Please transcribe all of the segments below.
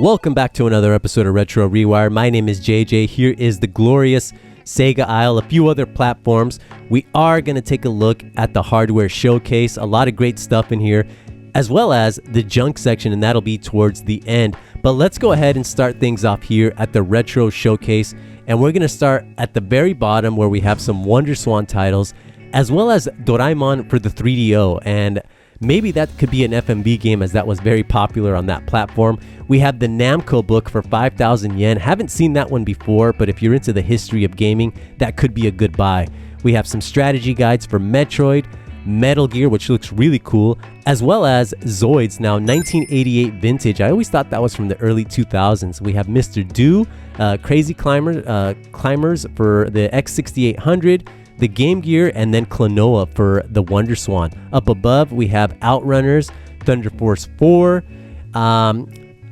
Welcome back to another episode of Retro Rewire. My name is JJ. Here is the glorious SEGA aisle, a few other platforms. We are going to take a look at the hardware showcase. A lot of great stuff in here, as well as the junk section, and that'll be towards the end. But let's go ahead and start things off here at the retro showcase. And we're going to start at the very bottom where we have some WonderSwan titles, as well as Doraemon for the 3DO. And maybe that could be an FMV game, as that was very popular on that platform. We have the Namco book for 5,000 yen. Haven't seen that one before, but if you're into the history of gaming, that could be a good buy. We have some strategy guides for Metroid, Metal Gear, which looks really cool, as well as Zoids, now 1988 vintage. I always thought that was from the early 2000s. We have Mr. Do, Crazy Climbers for the X6800, the Game Gear, and then Klonoa for the WonderSwan. Up above, we have Outrunners, Thunder Force 4.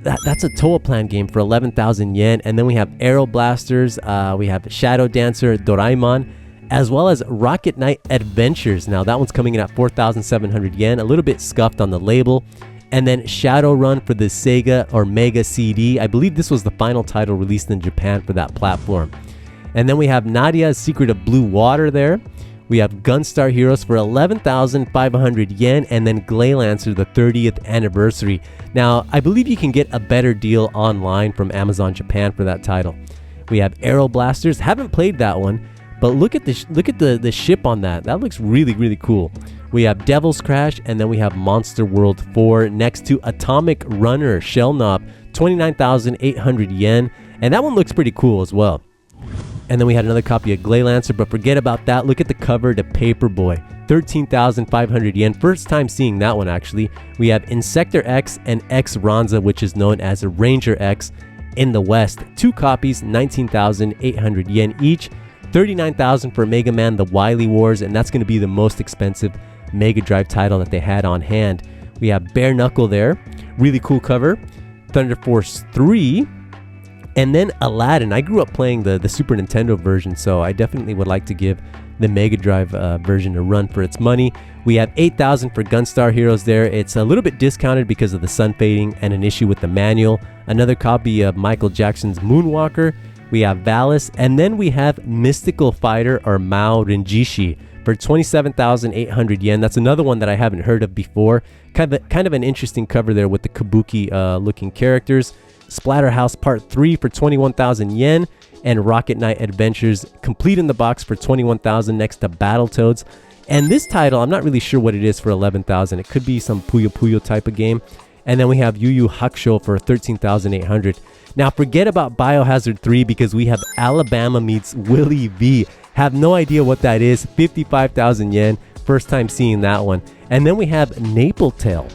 That's a Toaplan game for 11,000 yen. And then we have Aero Blasters, we have Shadow Dancer, Doraemon, as well as Rocket Knight Adventures. Now that one's coming in at 4,700 yen, a little bit scuffed on the label. And then Shadowrun for the SEGA or Mega CD. I believe this was the final title released in Japan for that platform. And then we have Nadia's Secret of Blue Water there. We have Gunstar Heroes for 11,500 yen, and then Glaylancer, the 30th anniversary. Now, I believe you can get a better deal online from Amazon Japan for that title. We have Aero Blasters. Haven't played that one, but look at the ship on that. That looks really, really cool. We have Devil's Crash, and then we have Monster World 4 next to Atomic Runner Shell Knob, 29,800 yen, and that one looks pretty cool as well. And then we had another copy of Glaylancer, but forget about that. Look at the cover to Paperboy, 13,500 yen. First time seeing that one, actually. We have Insector X and X Ronza, which is known as Ranger X in the West. Two copies, 19,800 yen each. 39,000 for Mega Man The Wily Wars, and that's going to be the most expensive Mega Drive title that they had on hand. We have Bare Knuckle there. Really cool cover. Thunder Force 3. And then Aladdin. I grew up playing the Super Nintendo version, so I definitely would like to give the Mega Drive version a run for its money. We have 8,000 for Gunstar Heroes there. It's a little bit discounted because of the sun fading and an issue with the manual. Another copy of Michael Jackson's Moonwalker. We have Valis, and then we have Mystical Fighter or Mao Renjishi for 27,800 yen. That's another one that I haven't heard of before. Kind of an interesting cover there with the kabuki looking characters. Splatterhouse Part 3 for 21,000 yen, and Rocket Knight Adventures complete in the box for 21,000 next to Battletoads. And this title, I'm not really sure what it is for 11,000. It could be some Puyo Puyo type of game. And then we have Yu Yu Hakusho for 13,800. Now forget about Biohazard 3 because we have Alabama meets Willie V. Have no idea what that is. 55,000 yen. First time seeing that one. And then we have Napletail.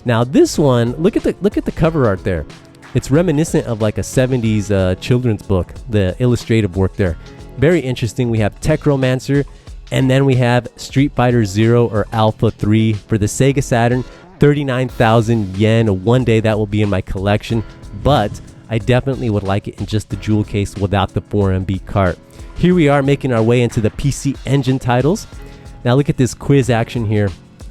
Now this one, look at the cover art there. It's reminiscent of like a 70s children's book, the illustrative work there. Very interesting. We have Techromancer, and then we have Street Fighter 0 or Alpha 3 for the SEGA Saturn, 39,000 yen. One day that will be in my collection, but I definitely would like it in just the jewel case without the 4MB cart. Here we are making our way into the PC Engine titles. Now look at this quiz action here.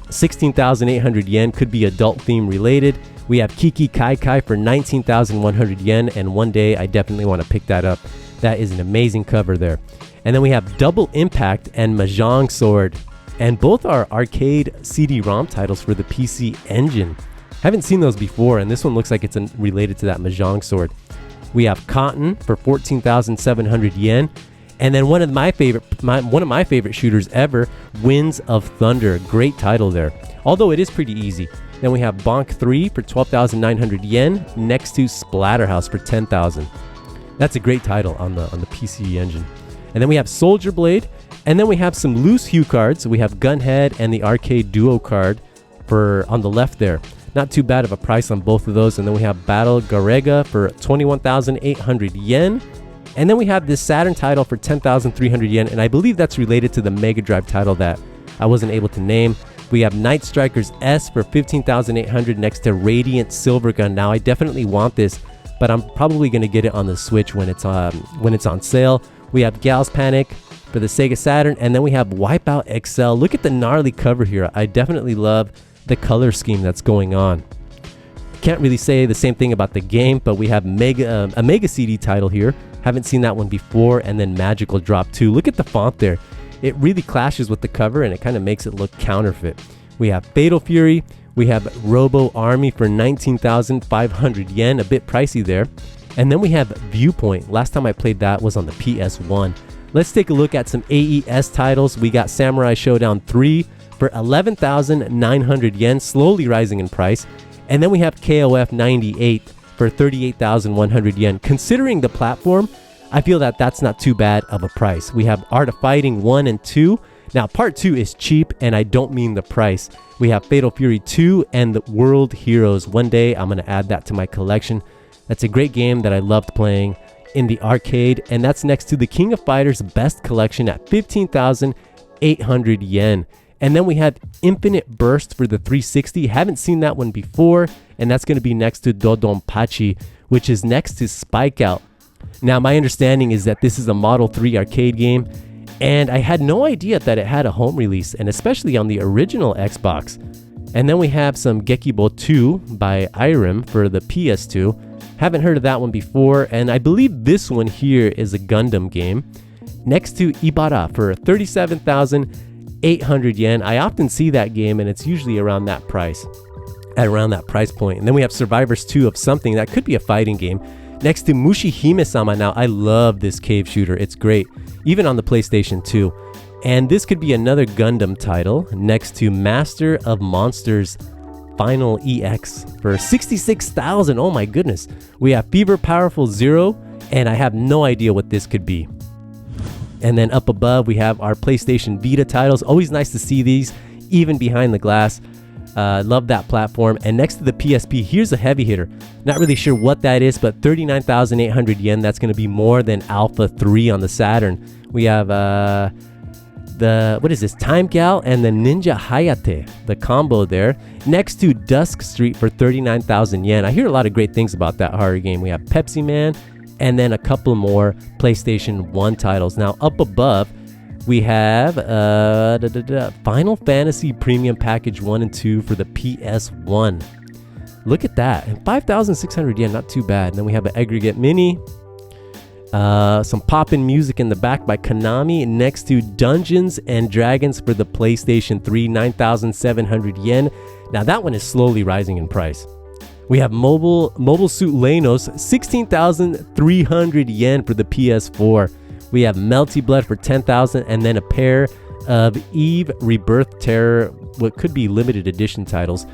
16,800 yen, could be adult theme related. We have Kiki Kai Kai for 19,100 yen, and one day I definitely want to pick that up. That is an amazing cover there. And then we have Double Impact and Mahjong Sword, and both are arcade CD-ROM titles for the PC Engine. Haven't seen those before, and this one looks like it's related to that Mahjong Sword. We have Cotton for 14,700 yen. And then one of my favorite shooters ever, Winds of Thunder. Great title there, although it is pretty easy. Then we have Bonk 3 for 12,900 yen next to Splatterhouse for 10,000. That's a great title on the PC Engine. And then we have Soldier Blade, and then we have some loose hue cards. We have Gunhead and the Arcade Duo card for on the left there. Not too bad of a price on both of those. And then we have Battle Garega for 21,800 yen. And then we have this Saturn title for 10,300 yen, and I believe that's related to the Mega Drive title that I wasn't able to name. We have Night Strikers S for 15,800 next to Radiant Silvergun. Now I definitely want this, but I'm probably going to get it on the Switch when it's on sale. We have Gals Panic for the Sega Saturn, and then we have Wipeout XL. Look at the gnarly cover here. I definitely love the color scheme that's going on. Can't really say the same thing about the game, but we have a Mega CD title here. Haven't seen that one before. And then Magical Drop 2. Look at the font there. It really clashes with the cover and it kind of makes it look counterfeit. We have Fatal Fury. We have Robo Army for 19,500 yen, a bit pricey there. And then we have Viewpoint. Last time I played that was on the PS1. Let's take a look at some AES titles. We got Samurai Showdown 3 for 11,900 yen, slowly rising in price. And then we have KOF 98 for 38,100 yen. Considering the platform, I feel that that's not too bad of a price. We have Art of Fighting 1 and 2. Now, Part 2 is cheap, and I don't mean the price. We have Fatal Fury 2 and the World Heroes. One day, I'm going to add that to my collection. That's a great game that I loved playing in the arcade, and that's next to the King of Fighters Best Collection at 15,800 yen. And then we have Infinite Burst for the 360. Haven't seen that one before, and that's going to be next to Dodonpachi, which is next to Spike Out. Now, my understanding is that this is a Model 3 arcade game, and I had no idea that it had a home release, and especially on the original Xbox. And then we have some Gekibo 2 by Irem for the PS2. Haven't heard of that one before, and I believe this one here is a Gundam game. Next to Ibara for 37,800 yen. I often see that game, and it's usually around that price, at around that price point. And then we have Survivors 2 of something that could be a fighting game. Next to Mushihime-sama. Now, I love this cave shooter. It's great, even on the PlayStation 2. And this could be another Gundam title next to Master of Monsters Final EX for 66,000. Oh my goodness. We have Fever Powerful Zero, and I have no idea what this could be. And then up above, we have our PlayStation Vita titles. Always nice to see these, even behind the glass. Love that platform. And next to the PSP, here's a heavy hitter. Not really sure what that is, but 39,800 yen. That's going to be more than Alpha 3 on the Saturn. We have what is this? Time Gal and the Ninja Hayate, the combo there. Next to Dusk Street for 39,000 yen. I hear a lot of great things about that horror game. We have Pepsi Man, and then a couple more PlayStation 1 titles. Now, up above, we have Final Fantasy Premium Package 1 and 2 for the PS1. Look at that. And 5,600 yen, not too bad. And then we have an Aggregate Mini. Some poppin' music in the back by Konami. Next to Dungeons and Dragons for the PlayStation 3, 9,700 yen. Now, that one is slowly rising in price. We have Mobile Suit Lenos, 16,300 yen for the PS4. We have Melty Blood for 10,000, and then a pair of Eve Rebirth Terror, what could be limited edition titles.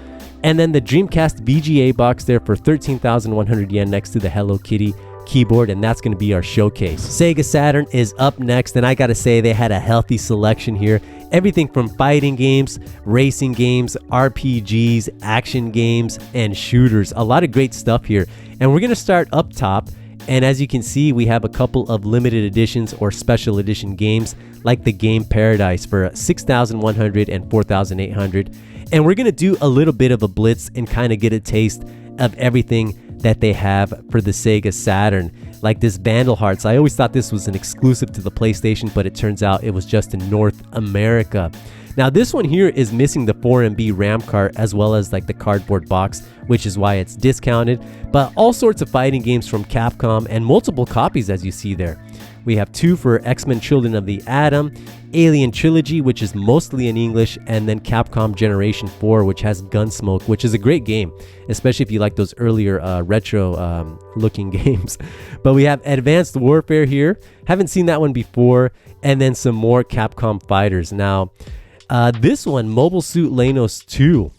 And then the Dreamcast VGA box there for 13,100 yen next to the Hello Kitty keyboard, and that's going to be our showcase. Sega Saturn is up next, and I gotta say they had a healthy selection here. Everything from fighting games, racing games, RPGs, action games, and shooters. A lot of great stuff here. And we're going to start up top, and as you can see, we have a couple of limited editions or special edition games like the Game Paradise for 6,100 and 4,800. And we're going to do a little bit of a blitz and kind of get a taste of everything that they have for the Sega Saturn, like this Vandal Hearts. I always thought this was an exclusive to the PlayStation, but it turns out it was just in North America. Now, this one here is missing the 4MB RAM card as well as like the cardboard box, which is why it's discounted, but all sorts of fighting games from Capcom and multiple copies, as you see there. We have 2 for X-Men Children of the Atom, Alien Trilogy, which is mostly in English, and then Capcom Generation 4, which has Gunsmoke, which is a great game, especially if you like those earlier retro looking games. But we have Advanced Warfare here. Haven't seen that one before. And then some more Capcom fighters. Now, this one, Mobile Suit Lenos 2.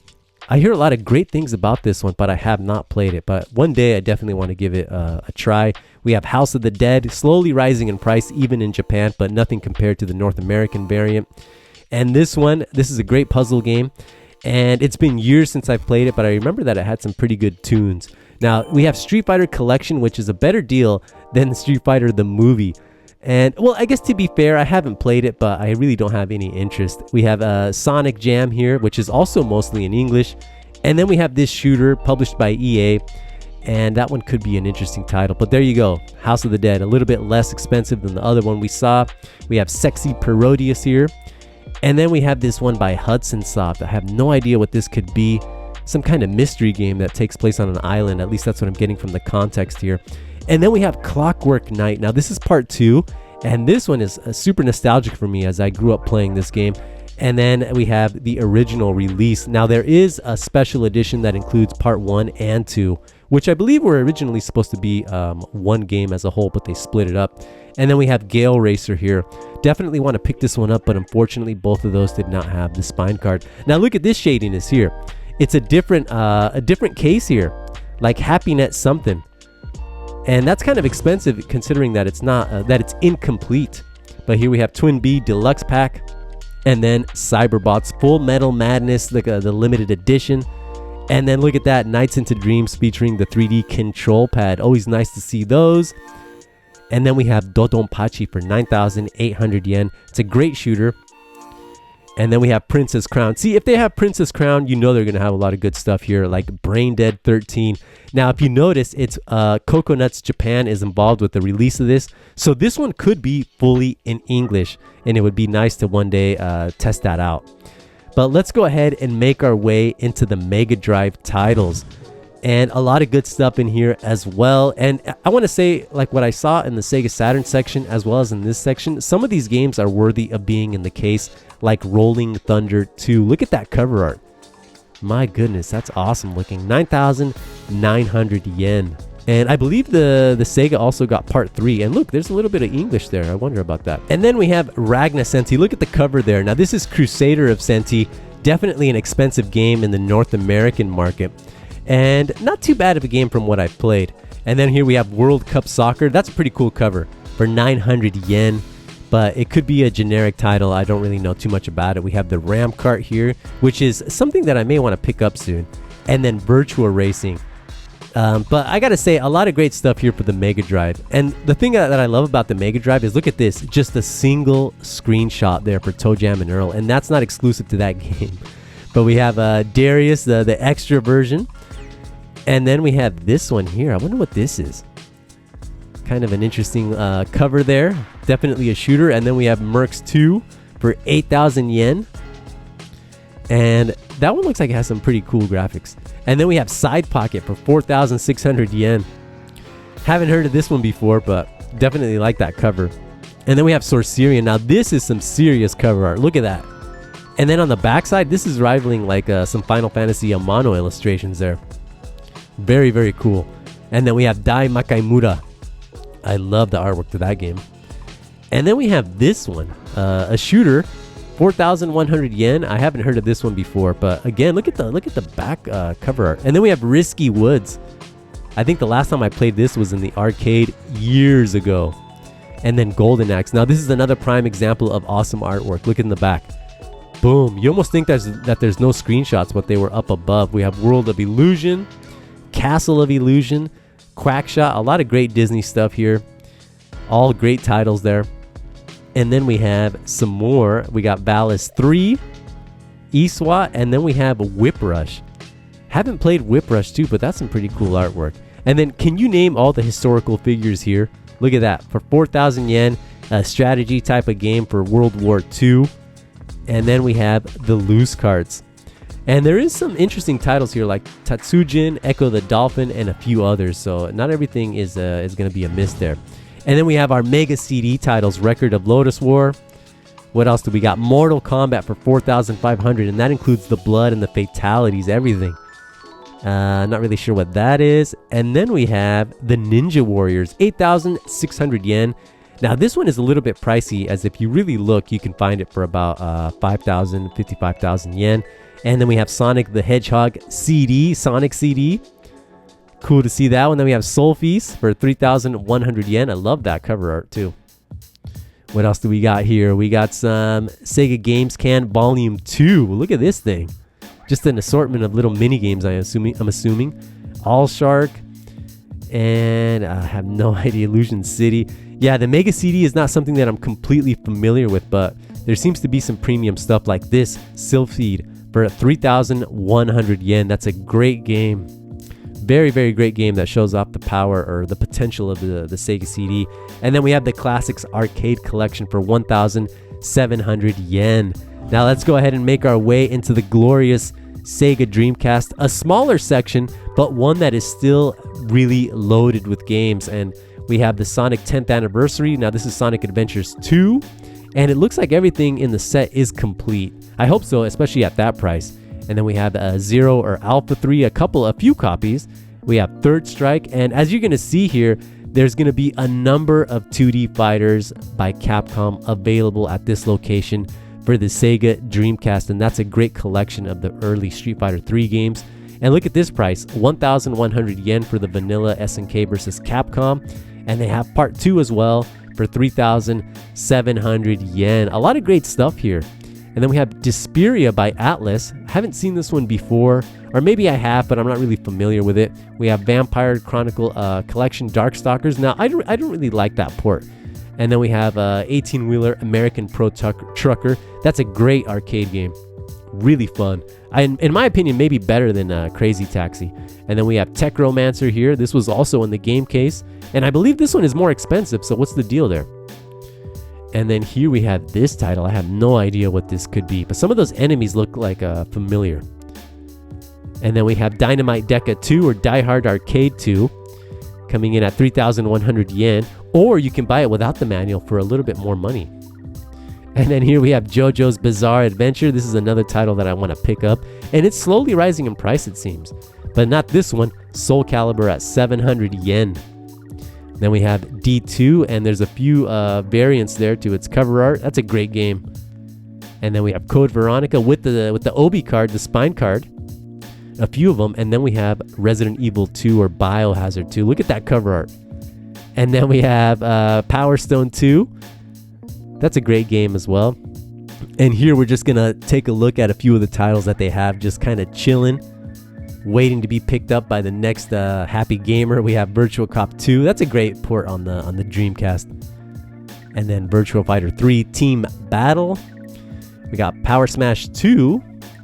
I hear a lot of great things about this one, but I have not played it. But one day I definitely want to give it a try. We have House of the Dead, slowly rising in price even in Japan, but nothing compared to the North American variant. And this one, this is a great puzzle game. And it's been years since I've played it, but I remember that it had some pretty good tunes. Now, we have Street Fighter Collection, which is a better deal than Street Fighter the movie. And, well, I guess to be fair, I haven't played it, but I really don't have any interest. We have Sonic Jam here, which is also mostly in English. And then we have this shooter published by EA. And that one could be an interesting title. But there you go. House of the Dead. A little bit less expensive than the other one we saw. We have Sexy Parodius here. And then we have this one by Hudson Soft. I have no idea what this could be. some kind of mystery game that takes place on an island. At least that's what I'm getting from the context here. And then we have Clockwork Knight. Now this is part 2, and this one is super nostalgic for me as I grew up playing this game. And then we have the original release. Now there is a special edition that includes part 1 and 2, which I believe were originally supposed to be one game as a whole, but they split it up. And then we have Gale Racer here. Definitely want to pick this one up, but unfortunately both of those did not have the spine card. Now look at this shadiness here. It's a different case here, like HappyNet something. And that's kind of expensive considering that it's not that it's incomplete. But here we have Twin B Deluxe Pack, and then Cyberbots Full Metal Madness, the limited edition. And then look at that, Nights into Dreams featuring the 3D control pad. Always nice to see those. And then we have Dodonpachi for 9,800 yen. It's a great shooter. And then we have Princess Crown. See, if they have Princess Crown, you know they're going to have a lot of good stuff here, like Brain Dead 13. Now, if you notice, it's Coconuts Japan is involved with the release of this. So this one could be fully in English, and it would be nice to one day test that out. But let's go ahead and make our way into the Mega Drive titles. And a lot of good stuff in here as well. And I want to say, like what I saw in the Sega Saturn section as well as in this section, some of these games are worthy of being in the case, like Rolling Thunder 2. Look at that cover art. My goodness, that's awesome looking. 9,900 yen. And I believe the Sega also got part 3. And look, there's a little bit of English there. I wonder about that. And then we have Ragna Senti. Look at the cover there. Now this is Crusader of Senti. Definitely an expensive game in the North American market. And not too bad of a game from what I've played. And then here we have World Cup Soccer. That's a pretty cool cover for 900 yen. But it could be a generic title. I don't really know too much about it. We have the Ram Kart here, which is something that I may want to pick up soon. And then Virtua Racing. But I gotta say, a lot of great stuff here for the Mega Drive. And the thing that I love about the Mega Drive is, look at this, just a single screenshot there for Toe Jam and Earl. And that's not exclusive to that game. But we have Darius, the extra version. And then we have this one here. I wonder what this is. Kind of an interesting cover there. Definitely a shooter. And then we have Mercs 2 for 8,000 yen. And that one looks like it has some pretty cool graphics. And then we have Side Pocket for 4,600 yen. Haven't heard of this one before, but definitely like that cover. And then we have Sorcerian. Now this is some serious cover art. Look at that. And then on the backside, this is rivaling like some Final Fantasy Amano illustrations there. Very, very cool. And then we have Dai Makaimura. I love the artwork to that game. And then we have this one, a shooter, 4,100 yen. I haven't heard of this one before, but again, look at the back cover art. And then we have Risky Woods. I think the last time I played this was in the arcade years ago. And then Golden Axe. Now this is another prime example of awesome artwork. Look in the back. Boom. You almost think that there's no screenshots, but they were up above. We have World of Illusion, Castle of Illusion, Quackshot. A lot of great Disney stuff here. All great titles there. And then we have some more. We got Valis 3, eSWAT, and then we have Whip Rush. Haven't played Whip Rush 2, but that's some pretty cool artwork. And then can you name all the historical figures here? Look at that. For 4,000 yen, a strategy type of game for World War II. And then we have the loose cards. And there is some interesting titles here like Tatsujin, Echo the Dolphin, and a few others. So not everything is going to be a miss there. And then we have our Mega CD titles, Record of Lotus War. What else do we got? Mortal Kombat for 4,500, and that includes the blood and the fatalities, everything. Not really sure what that is. And then we have the Ninja Warriors, 8,600 yen. Now this one is a little bit pricey, as if you really look, you can find it for about 5,000, 55,000 yen. And then we have Sonic the Hedgehog CD, Sonic CD. Cool to see that one. Then we have Soul Feast for 3,100 yen. I love that cover art too. What else do we got here? We got some Sega Games Can Volume 2. Look at this thing. Just an assortment of little mini games, I'm assuming. All Shark. And I have no idea. Illusion City. Yeah, the Mega CD is not something that I'm completely familiar with, but there seems to be some premium stuff like this, Sylphied, for 3,100 yen. That's a great game. Very, very great game that shows off the power or the potential of the Sega CD. And then we have the Classics Arcade Collection for 1,700 yen. Now let's go ahead and make our way into the glorious SEGA Dreamcast, a smaller section, but one that is still really loaded with games. And we have the Sonic 10th anniversary. Now this is Sonic Adventures 2, and it looks like everything in the set is complete. I hope so, especially at that price. And then we have Zero or Alpha 3, a few copies. We have Third Strike, and as you're gonna see here, there's gonna be a number of 2D fighters by Capcom available at this location for the Sega Dreamcast, and that's a great collection of the early Street Fighter 3 games. And look at this price, 1,100 yen for the vanilla SNK versus Capcom, and they have part 2 as well for 3,700 yen. A lot of great stuff here. And then we have Disperia by Atlas. Haven't seen this one before, or maybe I have, but I'm not really familiar with it. We have Vampire Chronicle Collection Darkstalkers. Now, I don't really like that port. And then we have 18-wheeler American Pro Trucker. That's a great arcade game. Really fun. In my opinion, maybe better than Crazy Taxi. And then we have Techromancer here. This was also in the game case. And I believe this one is more expensive, so what's the deal there? And then here we have this title. I have no idea what this could be, but some of those enemies look like familiar. And then we have Dynamite Deca 2 or Die Hard Arcade 2 coming in at 3,100 yen, or you can buy it without the manual for a little bit more money. And then here we have JoJo's Bizarre Adventure. This is another title that I want to pick up, and it's slowly rising in price, it seems. But not this one, Soul Calibur at 700 yen. Then we have D2, and there's a few variants there to its cover art. That's a great game. And then we have Code Veronica with the Obi card, the spine card. A few of them. And then we have Resident Evil 2 or Biohazard 2. Look at that cover art. And then we have Power Stone 2. That's a great game as well. And here we're just going to take a look at a few of the titles that they have, just kind of chilling, waiting to be picked up by the next happy gamer. We have Virtual Cop 2. That's a great port on the Dreamcast. And then Virtual Fighter 3 Team Battle. We got Power Smash 2,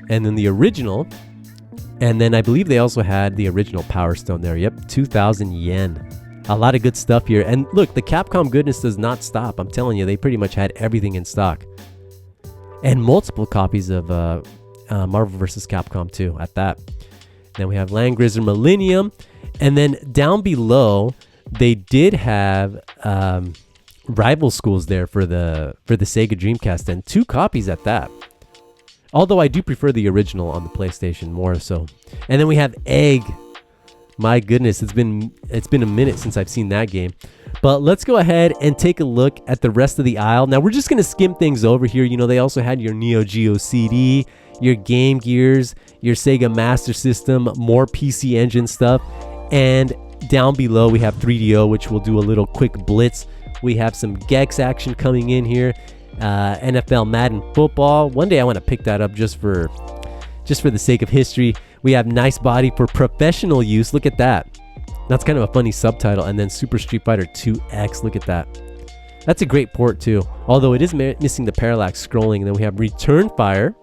and then the original. And then I believe they also had the original Power Stone there. Yep, 2,000 yen. A lot of good stuff here. And look, the Capcom goodness does not stop. I'm telling you, they pretty much had everything in stock. And multiple copies of Marvel vs. Capcom 2 at that. Then we have Land Grizzer Millennium. And then down below, they did have Rival Schools there for the Sega Dreamcast, and 2 copies at that. Although I do prefer the original on the PlayStation more so. And then we have Egg. My goodness, it's been a minute since I've seen that game. But let's go ahead and take a look at the rest of the aisle. Now we're just going to skim things over here. You know, they also had your NEO GEO CD, your Game Gears, your Sega Master System, more PC Engine stuff. And down below we have 3DO, which we'll do a little quick blitz. We have some Gex action coming in here. NFL Madden Football. One day I want to pick that up just for the sake of history. We have Nice Body for professional use. Look at that. That's kind of a funny subtitle. And then Super Street Fighter 2X. Look at that. That's a great port too. Although it is missing the parallax scrolling. And then we have Return Fire.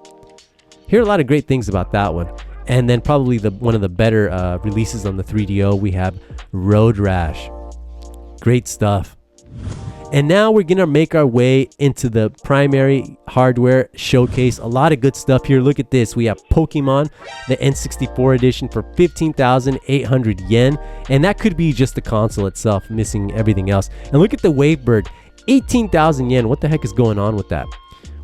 Hear a lot of great things about that one. And then probably one of the better releases on the 3DO. We have Road Rash. Great stuff. And now we're going to make our way into the primary hardware showcase. A lot of good stuff here. Look at this. We have Pokemon, the N64 edition for 15,800 yen. And that could be just the console itself, missing everything else. And look at the Wavebird, 18,000 yen. What the heck is going on with that?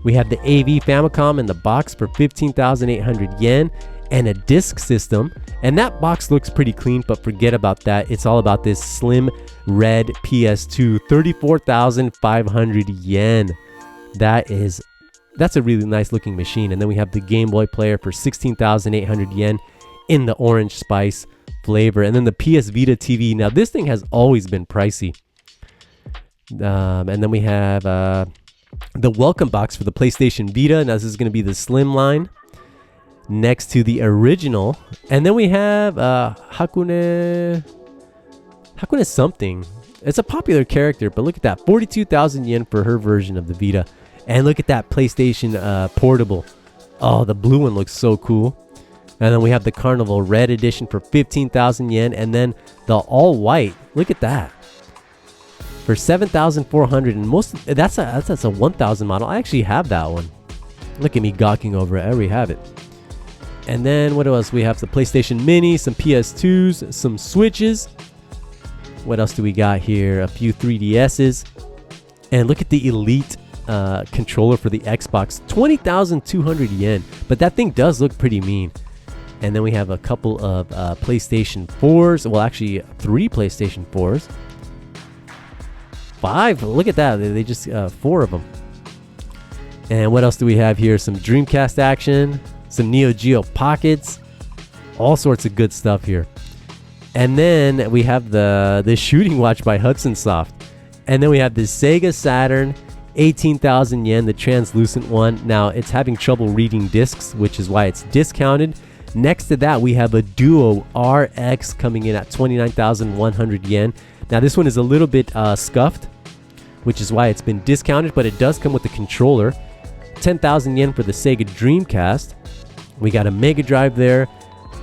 We have the AV Famicom in the box for 15,800 yen. And a disc system, and that box looks pretty clean, but forget about that. It's all about this slim red PS2, 34,500 yen. That's a really nice looking machine. And then we have the Game Boy player for 16,800 yen in the orange spice flavor. And then the PS Vita TV. Now this thing has always been pricey. And then we have the welcome box for the PlayStation Vita. Now this is going to be the slim line next to the original. And then we have Hakune something. It's a popular character, but look at that, 42,000 yen for her version of the Vita. And look at that PlayStation Portable. Oh, the blue one looks so cool. And then we have the Carnival Red Edition for 15,000 yen. And then the all white, look at that, for 7,400. And that's a 1,000 model. I actually have that one. Look at me gawking over it. I already have it. And then what else? We have the PlayStation Mini, some PS2s, some Switches. What else do we got here? A few 3DSs. And look at the Elite controller for the Xbox. 20,200 yen. But that thing does look pretty mean. And then we have a couple of PlayStation 4s. Well, actually, 3 PlayStation 4s. 5. Look at that. They just 4 of them. And what else do we have here? Some Dreamcast action. Some NEO GEO pockets. All sorts of good stuff here. And then we have the shooting watch by Hudson Soft. And then we have the SEGA Saturn, 18,000 yen, the translucent one. Now, it's having trouble reading discs, which is why it's discounted. Next to that, we have a Duo RX coming in at 29,100 yen. Now, this one is a little bit scuffed, which is why it's been discounted, but it does come with the controller. 10,000 yen for the SEGA Dreamcast. We got a Mega Drive there.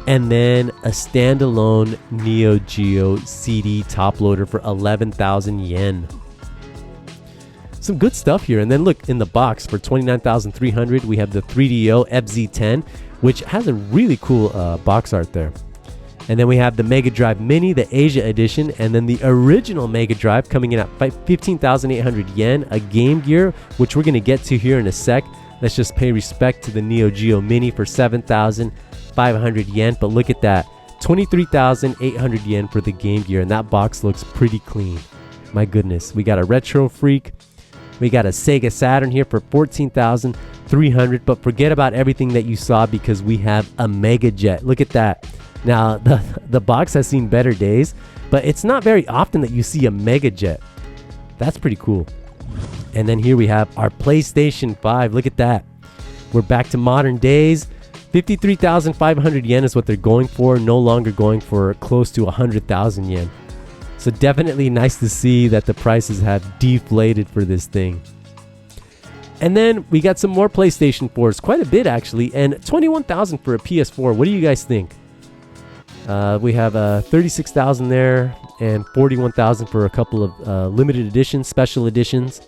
And then a standalone NEO GEO CD top loader for 11,000 yen. Some good stuff here. And then look, in the box for 29,300, we have the 3DO FZ10, which has a really cool box art there. And then we have the Mega Drive Mini, the Asia edition, and then the original Mega Drive coming in at 15,800 yen, a Game Gear, which we're going to get to here in a sec. Let's just pay respect to the NEO GEO Mini for 7,500 yen. But look at that, 23,800 yen for the Game Gear, and that box looks pretty clean. My goodness, we got a Retro Freak. We got a SEGA Saturn here for 14,300, but forget about everything that you saw because we have a Mega Jet. Look at that. Now, the box has seen better days, but it's not very often that you see a Mega Jet. That's pretty cool. And then here we have our PlayStation 5. Look at that. We're back to modern days. 53,500 yen is what they're going for. No longer going for close to 100,000 yen. So definitely nice to see that the prices have deflated for this thing. And then we got some more PlayStation 4s. Quite a bit, actually. And 21,000 for a PS4. What do you guys think? We have 36,000 there. And 41,000 for a couple of limited editions, special editions.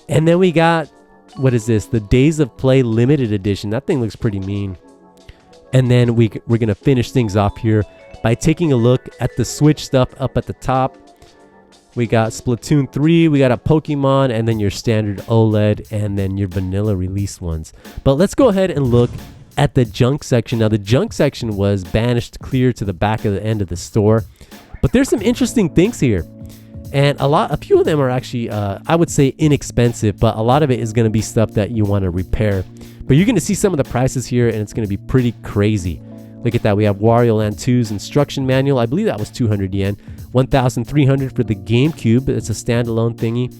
And then we got, what is this? The Days of Play limited edition. That thing looks pretty mean. And then we're going to finish things off here by taking a look at the Switch stuff up at the top. We got Splatoon 3, we got a Pokemon, and then your standard OLED, and then your vanilla release ones. But let's go ahead and look at the junk section. Now, the junk section was banished clear to the back of the end of the store. But there's some interesting things here. And a few of them are actually, I would say, inexpensive, but a lot of it is going to be stuff that you want to repair. But you're going to see some of the prices here, and it's going to be pretty crazy. Look at that. We have Wario Land 2's instruction manual. I believe that was 200 yen. 1,300 for the GameCube. It's a standalone thingy.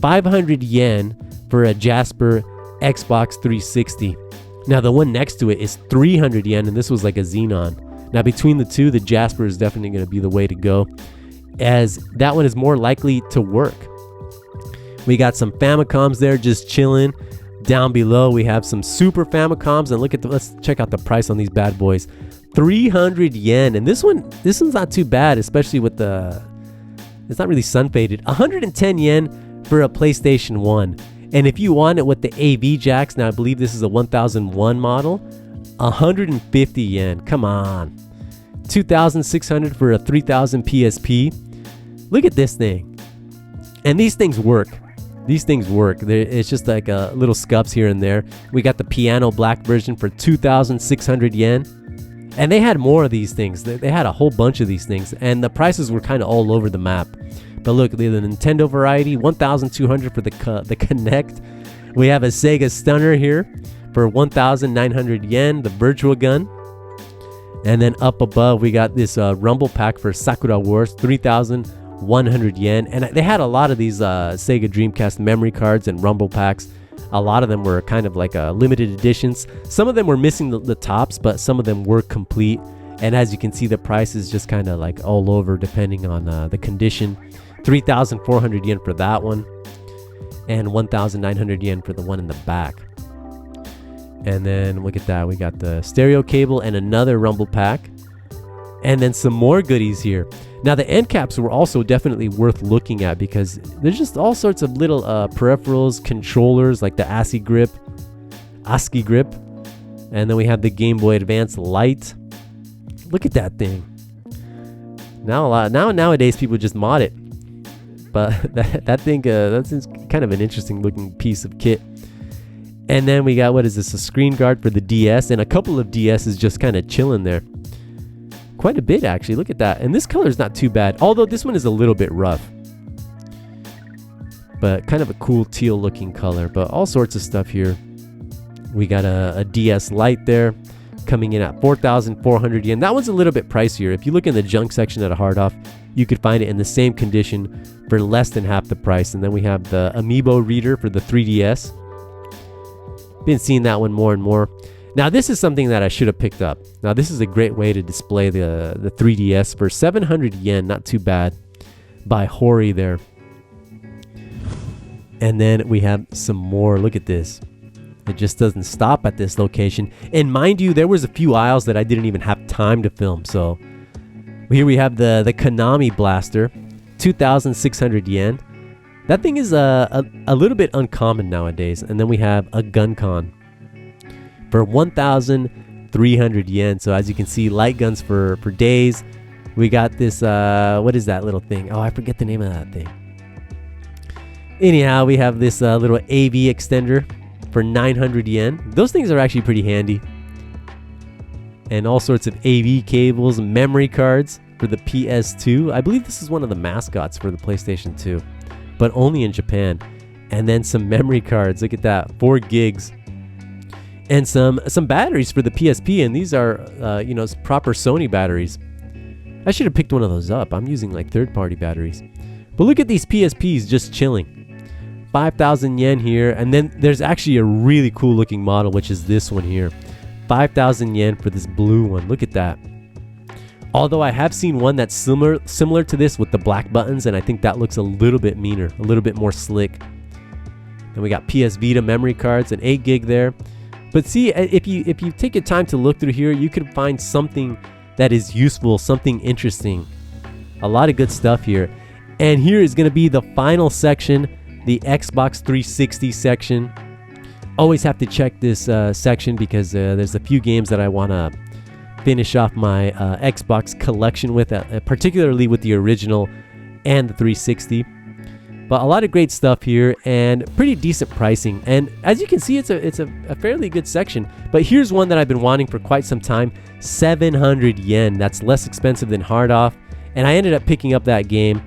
500 yen for a Jasper Xbox 360. Now, the one next to it is 300 yen, and this was like a Xenon. Now, between the two, the Jasper is definitely going to be the way to go, as that one is more likely to work. We got some Famicoms there just chilling. Down below, we have some Super Famicoms, and let's check out the price on these bad boys. 300 yen, and this one's not too bad, especially with it's not really sun faded. 110 yen for a PlayStation 1. And if you want it with the AV jacks, now I believe this is a 1001 model, 150 yen. Come on. 2,600 for a 3000 PSP. Look at this thing. And these things work. It's just like little scuffs here and there. We got the piano black version for 2,600 yen. And they had more of these things. They had a whole bunch of these things. And the prices were kind of all over the map. But look, the Nintendo variety, 1,200 for the Kinect. We have a Sega Stunner here for 1,900 yen, the Virtual Gun. And then up above, we got this Rumble Pack for Sakura Wars, 3,100 yen. And they had a lot of these Sega Dreamcast memory cards and Rumble Packs. A lot of them were kind of like limited editions. Some of them were missing the tops, but some of them were complete. And as you can see, the price is just kind of like all over depending on the condition. 3,400 yen for that one. And 1,900 yen for the one in the back. And then look at that. We got the stereo cable and another Rumble Pack. And then some more goodies here. Now, the end caps were also definitely worth looking at because there's just all sorts of little peripherals, controllers like the ASCII grip. And then we have the Game Boy Advance Lite. Look at that thing. Nowadays people just mod it. But that thing, that's kind of an interesting looking piece of kit. And then we got, what is this, a screen guard for the DS, and a couple of DSs just kind of chilling there. Quite a bit, actually. Look at that. And this color is not too bad, although this one is a little bit rough. But kind of a cool teal looking color. But all sorts of stuff here. We got a DS Lite there, coming in at 4,400 yen. That one's a little bit pricier. If you look in the junk section at a hard off, you could find it in the same condition for less than half the price. And then we have the Amiibo reader for the 3DS. Been seeing that one more and more. Now this is something that I should have picked up. Now this is a great way to display the 3DS for 700 yen. Not too bad. By Hori there. And then we have some more. Look at this. It just doesn't stop at this location. And mind you, there was a few aisles that I didn't even have time to film. So here we have the Konami Blaster, 2,600 yen. That thing is a little bit uncommon nowadays. And then we have a Guncon for 1,300 yen. So as you can see, light guns for days. We got this, what is that little thing? Oh, I forget the name of that thing. Anyhow, we have this little AV extender for 900 yen. Those things are actually pretty handy. And all sorts of AV cables, memory cards for the PS2. I believe this is one of the mascots for the PlayStation 2, but only in Japan. And then some memory cards. Look at that, 4 gigs. And some batteries for the PSP. And these are, proper Sony batteries. I should have picked one of those up. I'm using like third-party batteries. But look at these PSPs just chilling. 5,000 yen here. And then there's actually a really cool looking model, which is this one here. 5,000 yen for this blue one. Look at that. Although I have seen one that's similar to this with the black buttons, and I think that looks a little bit meaner, a little bit more slick. Then we got PS Vita memory cards, an 8 gig there. But see, if you take your time to look through here, you can find something that is useful, something interesting. A lot of good stuff here. And here is going to be the final section, the Xbox 360 section. Always have to check this section because there's a few games that I want to finish off my Xbox collection with, particularly with the original and the 360. But a lot of great stuff here and pretty decent pricing. And as you can see, it's a fairly good section. But here's one that I've been wanting for quite some time, 700 yen. That's less expensive than hard off. And I ended up picking up that game,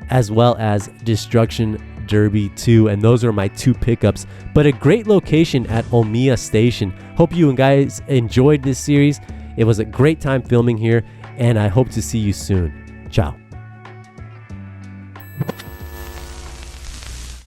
as well as Destruction Derby 2, and those are my 2 pickups. But a great location at Omiya Station. Hope you guys enjoyed this series. It was a great time filming here, and I hope to see you soon. Ciao.